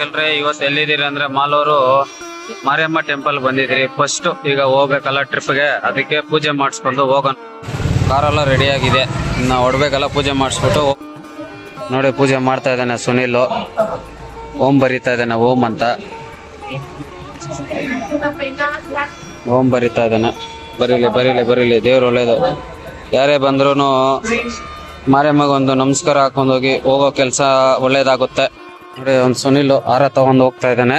ಎಲ್ರಿ ಇವತ್ತು ಎಲ್ಲಿದ್ದೀರಿ ಅಂದ್ರೆ ಮಾಲೂರು ಮಾರಿಯಮ್ಮ ಟೆಂಪಲ್ ಬಂದಿದ್ದೀರಿ. ಫಸ್ಟ್ ಈಗ ಹೋಗ್ಬೇಕಲ್ಲ ಟ್ರಿಪ್ಗೆ, ಅದಕ್ಕೆ ಪೂಜೆ ಮಾಡಿಸ್ಕೊಂಡು ಹೋಗೋಣ. ಕಾರೆಲ್ಲ ರೆಡಿ ಆಗಿದೆ, ಇನ್ನು ಹೊಡ್ಬೇಕಲ್ಲ ಪೂಜೆ ಮಾಡಿಸ್ಬಿಟ್ಟು. ನೋಡಿ ಪೂಜೆ ಮಾಡ್ತಾ ಇದ್ದಾನೆ ಸುನಿಲ್, ಓಂ ಬರಿತಾ ಇದ್ದಾನೆ, ಓಂ ಅಂತ ಓಂ ಬರಿತಾ ಇದ್ದಾನೆ. ಬರೀಲಿ ಬರೀಲಿ ಬರೀಲಿ, ದೇವ್ರು ಒಳ್ಳೇದು. ಯಾರೇ ಬಂದ್ರು ಮಾರಿಯಮ್ಮಗೆ ಒಂದು ನಮಸ್ಕಾರ ಹಾಕೊಂಡೋಗಿ ಹೋಗೋ ಕೆಲಸ ಒಳ್ಳೇದಾಗುತ್ತೆ. ನೋಡಿ ಒಂದು ಸುನಿಲ್ ಹಾರ ತಗೊಂಡು ಹೋಗ್ತಾ ಇದ್ದಾನೆ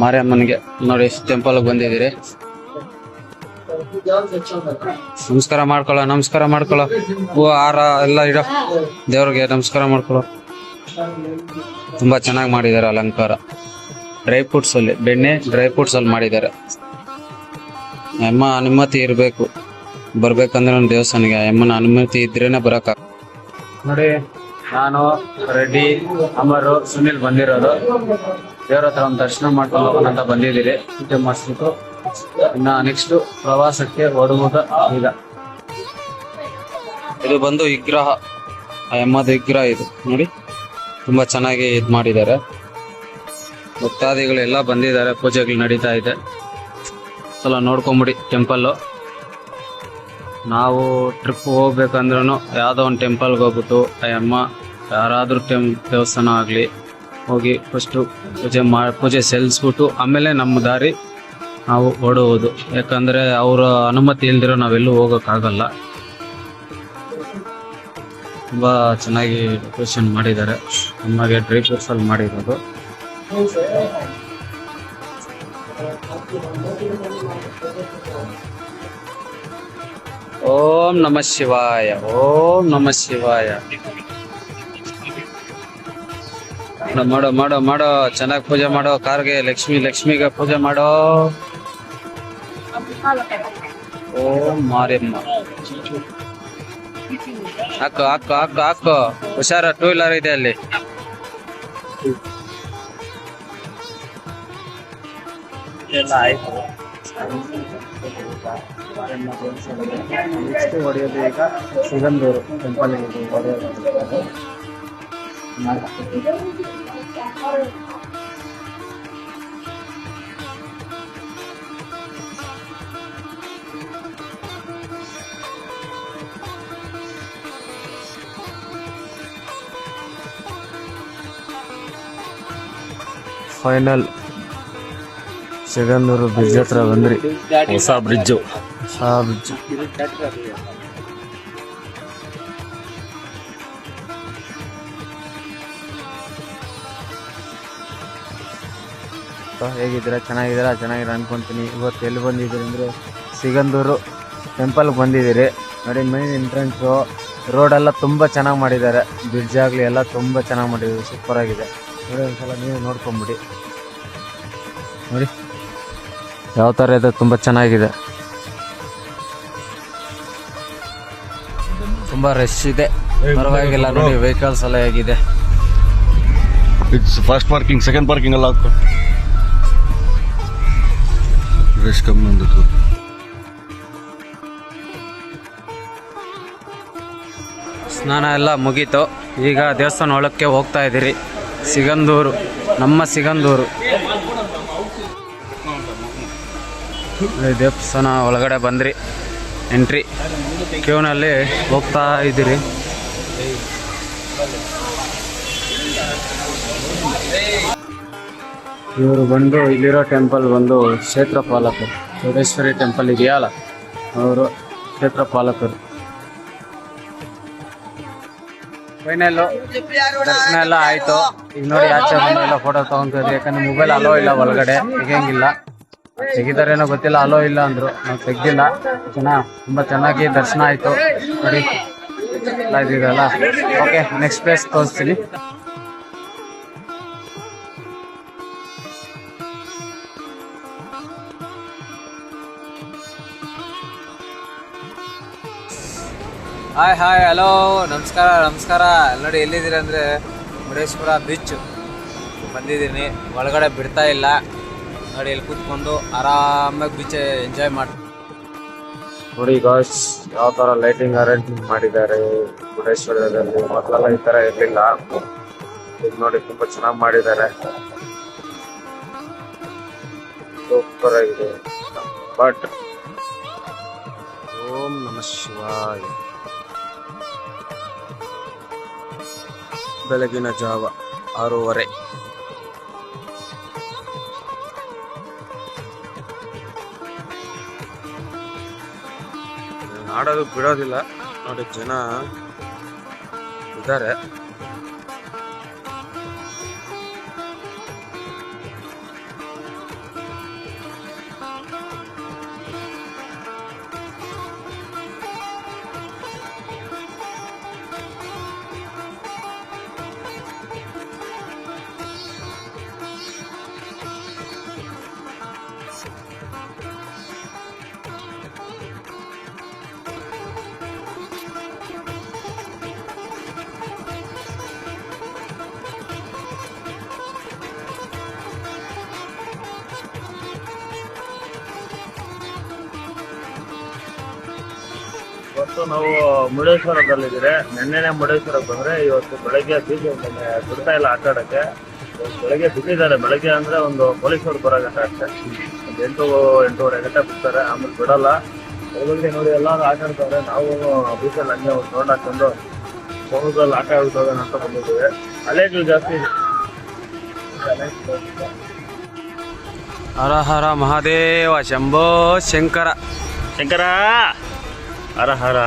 ಮಾರಿಯಮ್ಮನಿಗೆ. ನೋಡಿ ಟೆಂಪಲ್ ಬಂದಿದ್ದೀರಿ, ನಮಸ್ಕಾರ ಮಾಡ್ಕೊಳ್ಳೋ, ನಮಸ್ಕಾರ ಮಾಡ್ಕೊಳ್ಳೋ. ಹೂ ಹಾರ ಎಲ್ಲ ಇಡೋ, ದೇವ್ರಿಗೆ ನಮಸ್ಕಾರ ಮಾಡ್ಕೊಳ್ಳೋ. ತುಂಬಾ ಚೆನ್ನಾಗಿ ಮಾಡಿದ್ದಾರೆ ಅಲಂಕಾರ. ಡ್ರೈ ಫ್ರೂಟ್ಸ್ ಅಲ್ಲಿ, ಬೆಣ್ಣೆ ಡ್ರೈ ಫ್ರೂಟ್ಸ್ ಅಲ್ಲಿ ಮಾಡಿದ್ದಾರೆ. ಅಮ್ಮ ಅನುಮತಿ ಇರಬೇಕು ಬರ್ಬೇಕಂದ್ರೆ ಒಂದು ದೇವಸ್ಥಾನಕ್ಕೆ, ಅಮ್ಮನ ಅನುಮತಿ ಇದ್ರೇನೆ ಬರಕ. ನೋಡಿ ನಾನು ರೆಡ್ಡಿ, ಅಮರು, ಸುನಿಲ್ ಬಂದಿರೋದು ದೇವ್ರ ಹತ್ರ ಒಂದು ದರ್ಶನ ಮಾಡ್ಕೊಂಡು ಹೋಗೋಣ ಅಂತ ಬಂದಿದ್ದೀರಿ. ಪೂಜೆ ಮಾಡಿಸ್ಬಿಟ್ಟು ಇನ್ನ ನೆಕ್ಸ್ಟ್ ಪ್ರವಾಸಕ್ಕೆ ಹೊರಡುವುದು. ಈಗ ಇದು ಬಂದು ವಿಗ್ರಹ, ಆ ಅಮ್ಮದ ವಿಗ್ರಹ ಇದು ನೋಡಿ, ತುಂಬಾ ಚೆನ್ನಾಗಿ ಇದು ಮಾಡಿದ್ದಾರೆ. ಭಕ್ತಾದಿಗಳೆಲ್ಲ ಬಂದಿದ್ದಾರೆ, ಪೂಜೆಗಳು ನಡೀತಾ ಇದೆ. ಸಲ ನೋಡ್ಕೊಂಬಿಡಿ ಟೆಂಪಲ್ಲು. ನಾವು ಟ್ರಿಪ್ ಹೋಗ್ಬೇಕಂದ್ರೂ ಯಾವುದೋ ಒಂದು ಟೆಂಪಲ್ಗೆ ಹೋಗ್ಬಿಟ್ಟು ಆ ಅಮ್ಮ ಯಾರಾದರೂ ದೇವಸ್ಥಾನ ಆಗಲಿ ಹೋಗಿ ಫಸ್ಟು ಪೂಜೆ ಸಲ್ಲಿಸ್ಬಿಟ್ಟು ಆಮೇಲೆ ನಮ್ಮ ದಾರಿ ನಾವು ಓಡುವುದು. ಯಾಕಂದರೆ ಅವರ ಅನುಮತಿ ಇಲ್ದಿರೋ ನಾವೆಲ್ಲೂ ಹೋಗೋಕ್ಕಾಗಲ್ಲ. ತುಂಬ ಚೆನ್ನಾಗಿ ಡೆಕೋರೇಷನ್ ಮಾಡಿದ್ದಾರೆ, ನಮಗೆ ಡ್ರೈ ಫ್ರೂಟ್ಸಲ್ಲಿ ಮಾಡಿರೋದು. ಓಂ ನಮಃ ಶಿವಾಯ, ಓಂ ನಮಃ ಶಿವಾಯ. ಮಾಡೋ ಮಾಡೋ ಮಾಡೋ, ಚೆನ್ನಾಗಿ ಪೂಜೆ ಮಾಡೋ. ಕಾರ್ಗೆ ಲಕ್ಷ್ಮಿಗೆ ಪೂಜೆ ಮಾಡೋ. ಓಂ ಮಾರಿಯಮ್ಮ. ಹಾಕು ಹಾಕು ಹಾಕು ಹಾಕು, ಹುಷಾರ, ಟೂ ವೀಲರ್ ಇದೆ ಅಲ್ಲಿ. ಎಲ್ಲ ಆಯ್ತು. ನೆಕ್ಸ್ಟ್ ಹೊಡೆಯೋದು ಈಗ ಸಿಗಂದೂರು ಟೆಂಪಲ್ ಹೊಡೆಯೋದು. ಫೈನಲ್ ಸಿಗಂದೂರು ಬ್ರಿಡ್ಜ್ ಹತ್ರ ಬಂದ್ರಿ. ಹೊಸ ಬ್ರಿಡ್ಜು, ಹೊಸ ಬ್ರಿಡ್ಜ್. ಹೇಗಿದ್ದೀರಾ? ಚೆನ್ನಾಗಿದ್ದೀರಾ ಅನ್ಕೊಂತೀನಿ. ಇವತ್ತು ಎಲ್ಲಿ ಬಂದಿದ್ದೀರಿ ಅಂದರೆ ಸಿಗಂದೂರು ಟೆಂಪಲ್ಗೆ ಬಂದಿದ್ದೀರಿ. ನೋಡಿ ಮೈನ್ ಎಂಟ್ರೆನ್ಸು, ರೋಡೆಲ್ಲ ತುಂಬ ಚೆನ್ನಾಗಿ ಮಾಡಿದ್ದಾರೆ. ಬ್ರಿಡ್ಜ್ ಆಗಲಿ ಎಲ್ಲ ತುಂಬ ಚೆನ್ನಾಗಿ ಮಾಡಿದ್ದಾರೆ, ಸೂಪರ್ ಆಗಿದೆ. ನೋಡಿ ಒಂದ್ಸಲ ನೀವು ನೋಡ್ಕೊಂಬಿಡಿ. ನೋಡಿ ಯಾವ ಥರ ಇದೆ, ತುಂಬ ಚೆನ್ನಾಗಿದೆ. ತುಂಬ ರಶ್ ಇದೆ, ಪರವಾಗಿಲ್ಲ. ನೋಡಿ ವೆಹಿಕಲ್ಸ್ ಎಲ್ಲ ಹೇಗಿದೆ. It's first parking, second parking ಎಲ್ಲ ಆಗ್ತದೆ. ರಶ್ ಕಮ್ಮಿ ಅಂದಿತ್ತು. ಸ್ನಾನ ಎಲ್ಲ ಮುಗೀತು, ಈಗ ದೇವಸ್ಥಾನ ಒಳಕ್ಕೆ ಹೋಗ್ತಾ ಇದ್ದೀರಿ. ಸಿಗಂದೂರು, ನಮ್ಮ ಸಿಗಂದೂರು ದೇವಸ್ಥಾನ ಒಳಗಡೆ ಬಂದ್ರಿ. ಎಂಟ್ರಿ ಕ್ಯೂನಲ್ಲಿ ಹೋಗ್ತಾ ಇದ್ದೀರಿ. ಇವರು ಬಂದು ಇಲ್ಲಿರೋ ಟೆಂಪಲ್ ಬಂದು ಕ್ಷೇತ್ರ ಪಾಲಕರು, ಚೌಡೇಶ್ವರಿ ಟೆಂಪಲ್ ಇದೆಯಲ್ಲ, ಅವರು ಕ್ಷೇತ್ರ ಪಾಲಕರು. ಫೈನಲ್ಲು ದರ್ಶನ ಎಲ್ಲ ಆಯಿತು. ಈಗ ನೋಡಿ ಆಚೆ ಬಂದು ಎಲ್ಲ ಫೋಟೋ ತೊಗೊಂತಿದ್ವಿ, ಯಾಕಂದ್ರೆ ಮೊಬೈಲ್ ಅಲೋ ಇಲ್ಲ ಒಳಗಡೆ, ತೆಗಿಯಂಗಿಲ್ಲ. ತೆಗಿತಾರೇನೋ ಗೊತ್ತಿಲ್ಲ, ಅಲೋ ಇಲ್ಲ ಅಂದರು, ನಾವು ತೆಗ್ದಿಲ್ಲ. ತುಂಬ ಚೆನ್ನಾಗಿ ದರ್ಶನ ಆಯಿತು. ನೋಡಿ ಎಲ್ಲ ಇದ್ದೀರಲ್ಲ. ಓಕೆ, ನೆಕ್ಸ್ಟ್ ಪ್ಲೇಸ್ ತೋರಿಸ್ತೀನಿ. ಹಾಯ್ ಹಾಯ್, ಹಲೋ, ನಮಸ್ಕಾರ. ನೋಡಿ ಎಲ್ಲಿದ್ದೀರಿ ಅಂದರೆ ಮುರುಡೇಶ್ವರ ಬೀಚ್ ಬಂದಿದ್ದೀನಿ. ಒಳಗಡೆ ಬಿಡ್ತಾ ಇಲ್ಲ. ನೋಡಿ ಇಲ್ಲಿ ಕೂತ್ಕೊಂಡು ಆರಾಮಾಗಿ ಬೀಚ್ ಎಂಜಾಯ್ ಮಾಡಿ. ನೋಡಿ ಗಾಯ್ಸ್, ಯಾವ ಥರ ಲೈಟಿಂಗ್ ಅರೇಂಜ್ಮೆಂಟ್ ಮಾಡಿದ್ದಾರೆ ಮುರುಡೇಶ್ವರದಲ್ಲಿ. ಮೊದಲೆಲ್ಲ ಈ ಥರ ಇರಲಿಲ್ಲ. ಇದು ನೋಡಿ ತುಂಬಾ ಚೆನ್ನಾಗಿ ಮಾಡಿದ್ದಾರೆ. ಸೂಪರ್ ಆಗಿದೆ. ಬಟ್ ಓಂ ನಮಃ ಶಿವಾಯ. ಬೆಳಗಿನ ಜಾವ 6:30. ಆಡೋದು ಬಿಡೋದಿಲ್ಲ ನೋಡಿ, ಜನ ಇದ್ದಾರೆ. ಇವತ್ತು ನಾವು ಮುರುಡೇಶ್ವರದಲ್ಲಿದ್ದೀರಿ. ನಿನ್ನೆನೆ ಮುರುಡೇಶ್ವರಕ್ಕೆ ಬಂದ್ರೆ ಇವತ್ತು ಬೆಳಗ್ಗೆ ಬಿಡ್ತಾ ಇಲ್ಲ ಆಟ ಆಡಕ್ಕೆ. ಬೆಳಗ್ಗೆ ಬಿಟ್ಟಿದ್ದಾರೆ. ಬೆಳಗ್ಗೆ ಅಂದ್ರೆ ಒಂದು ಪೊಲೀಸರು ಬರೋ ಗಂಟೆ ಅಷ್ಟೇ, ಒಂದು 8-8:30 ಗಂಟೆ ಬಿಡ್ತಾರೆ. ಆಮೇಲೆ ಬಿಡಲ್ಲ. ಬೆಳಗ್ಗೆ ನೋಡಿ ಎಲ್ಲರೂ ಆಟ ಆಡ್ತಾರೆ. ನಾವು ಬೀಚಲ್ಲಿ ಹಂಗೆ ಒಂದು ರೌಂಡ್ ಹಾಕೊಂಡು ಸಮುದ್ರದಲ್ಲಿ ಆಟ ಆಡ್ತೋಗೋಣ ಅಂತ ಬಂದಿದ್ದೀವಿ. ಅಲೆಗಳು ಜಾಸ್ತಿ ಇದೆ. ಹರ ಹರ ಮಹಾದೇವ ಶಂಭೋ ಶಂಕರ. ಶಂಕರ ಹರ ಹರ.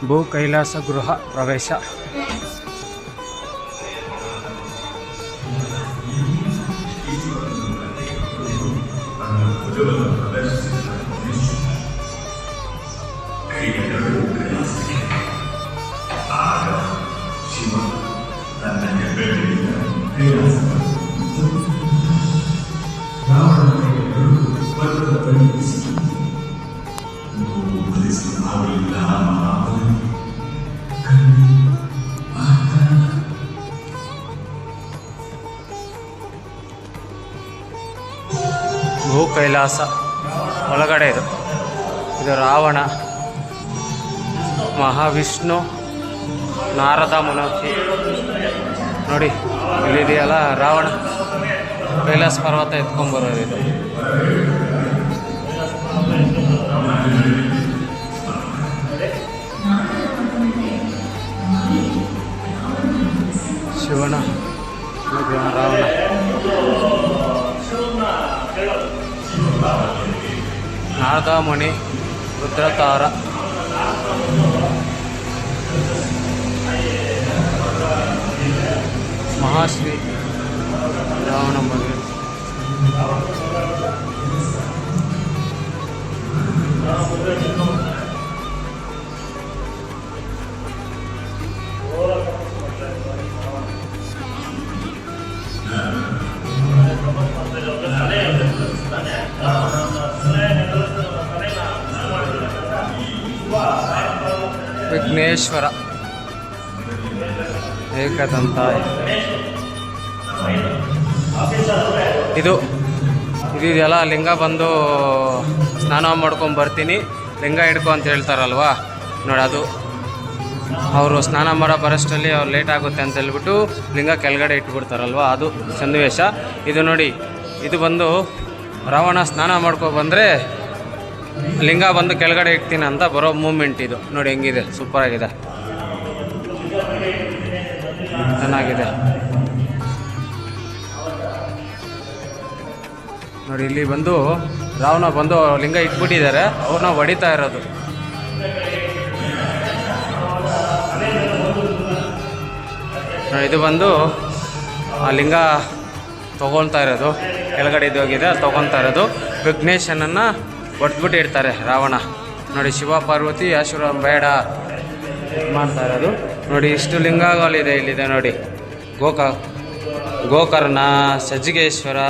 ಭೂ ಕೈಲಾಸ ಗೃಹ ಪ್ರವೇಶ. ಭೂ ಕೈಲಾಸ ಒಳಗಡೆ ಇದು ರಾವಣ, ಮಹಾವಿಷ್ಣು, ನಾರದ ಮುನೋತಿ. ನೋಡಿ ಇಲ್ಲಿದೆಯಲ್ಲ ರಾವಣ, ಕೈಲಾಸ ಪರ್ವತ ಎತ್ಕೊಂಬರೋದು ಇದು. ಶಿವನ ರಾವಣ. ನಾರದ ಮುನಿ, ರುದ್ರತಾರ, ಮಹಾಶ್ರೀ ರಾವಣ ಮದುವೆ. ವಿಘ್ನೇಶ್ವರ ಏಕದಂತ ಇದು ಇದೆಲ್ಲ ಲಿಂಗ ಬಂದು ಸ್ನಾನ ಮಾಡ್ಕೊಂಡು ಬರ್ತೀನಿ ಲಿಂಗ ಹಿಡ್ಕೊ ಅಂತ ಹೇಳ್ತಾರಲ್ವಾ ನೋಡಿ, ಅದು ಅವರು ಸ್ನಾನ ಮಾಡೋ ಬರೋಷ್ಟರಲ್ಲಿ ಅವ್ರು ಲೇಟ್ ಆಗುತ್ತೆ ಅಂತ ಹೇಳ್ಬಿಟ್ಟು ಲಿಂಗ ಕೆಳಗಡೆ ಇಟ್ಬಿಡ್ತಾರಲ್ವ, ಅದು ಸನ್ನಿವೇಶ. ಇದು ನೋಡಿ, ಇದು ಬಂದು ರಾವಣ ಸ್ನಾನ ಮಾಡ್ಕೊ ಬಂದರೆ ಲಿಂಗ ಬಂದು ಕೆಳಗಡೆ ಇಡ್ತೀನಿ ಅಂತ ಬರೋ ಮೂಮೆಂಟ್ ಇದು ನೋಡಿ, ಹೆಂಗಿದೆ, ಸೂಪರಾಗಿದೆ, ಚೆನ್ನಾಗಿದೆ ನೋಡಿ. ಇಲ್ಲಿ ಬಂದು ರಾವಣ ಬಂದು ಲಿಂಗ ಇಟ್ಬಿಟ್ಟಿದ್ದಾರೆ, ಅವ್ರನ್ನ ಹೊಡಿತಾ ಇರೋದು. ಇದು ಬಂದು ಆ ಲಿಂಗ ತೊಗೊಳ್ತಾ ಇರೋದು, ಕೆಳಗಡೆ ಹೋಗಿದೆ ಅದು ತೊಗೊಳ್ತಾ ಇರೋದು. ವಿಘ್ನೇಶನನ್ನು ಹೊಡೆದ್ಬಿಟ್ಟು ಇಡ್ತಾರೆ ರಾವಣ ನೋಡಿ. ಶಿವ ಪಾರ್ವತಿ ಆಶುರ ಬೇಡ ಮಾಡ್ತಾ ಇರೋದು ನೋಡಿ. ಇಷ್ಟು ಲಿಂಗಗಳಿದೆ ಇಲ್ಲಿದೆ ನೋಡಿ. ಗೋಕರ್ಣ, ಸಜ್ಜಿಗೇಶ್ವರ,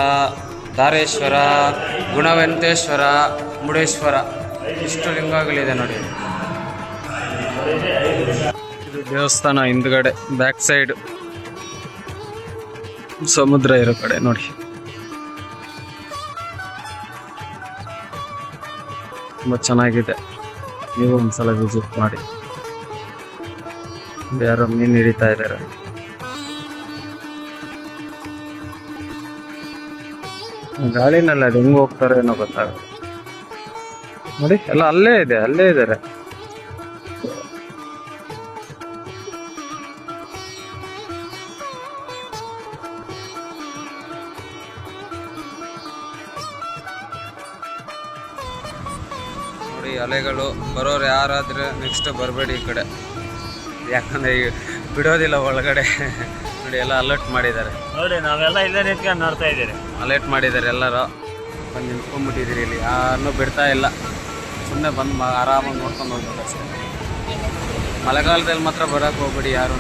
ಧಾರೇಶ್ವರ, ಗುಣವಂತೇಶ್ವರ, ಮುಡೇಶ್ವರ, ಇಷ್ಟು ಲಿಂಗಗಳಿದೆ ನೋಡಿ. ಇದು ದೇವಸ್ಥಾನ ಹಿಂದ್ಗಡೆ ಬ್ಯಾಕ್ ಸೈಡ್ ಸಮುದ್ರ ಇರೋ ಕಡೆ ನೋಡಿ. ತುಂಬ ಚೆನ್ನಾಗಿದೆ, ನೀವು ಒಂದ್ಸಲ ವಿಸಿಟ್ ಮಾಡಿ. ಯಾರೋ ಮೀನು ಹಿಡಿತಾ ಇದ್ದಾರೆ. ಗಾಳಿನಲ್ಲಿ ಅದು ಹೆಂಗ್ ಹೋಗ್ತಾರೆ ಏನೋ ಗೊತ್ತಾಗುತ್ತೆ ನೋಡಿ. ಎಲ್ಲ ಅಲ್ಲೇ ಇದ್ದಾರೆ. ನೋಡಿ ಅಲೆಗಳು ಬರೋರು ಯಾರಾದ್ರೆ ನೆಕ್ಸ್ಟ್ ಬರಬೇಡಿ ಈ ಕಡೆ, ಯಾಕಂದ್ರೆ ಈಗ ಬಿಡೋದಿಲ್ಲ ಒಳಗಡೆ ನೋಡಿ. ಎಲ್ಲ ಅಲರ್ಟ್ ಮಾಡಿದ್ದಾರೆ ನೋಡಿ, ನಾವೆಲ್ಲ ಇಲ್ಲೇ ನಿಂತ್ಕೊಂಡು ನೋಡ್ತಾ ಇದ್ದೀರಿ. ಅಲರ್ಟ್ ಮಾಡಿದ್ದಾರೆ, ಎಲ್ಲರೂ ಬಂದು ನಿಂತ್ಕೊಂಡ್ಬಿಟ್ಟಿದ್ದೀರಿ. ಇಲ್ಲಿ ಯಾರನ್ನೂ ಬಿಡ್ತಾ ಇಲ್ಲ, ಸುಮ್ಮನೆ ಬಂದು ಆರಾಮಾಗಿ ನೋಡ್ಕೊಂಡು ಹೋಗ್ಬೇಕು ಅಷ್ಟೇ. ಮಳೆಗಾಲದಲ್ಲಿ ಮಾತ್ರ ಬರೋಕ್ಕೆ ಹೋಗ್ಬೇಡಿ ಯಾರು.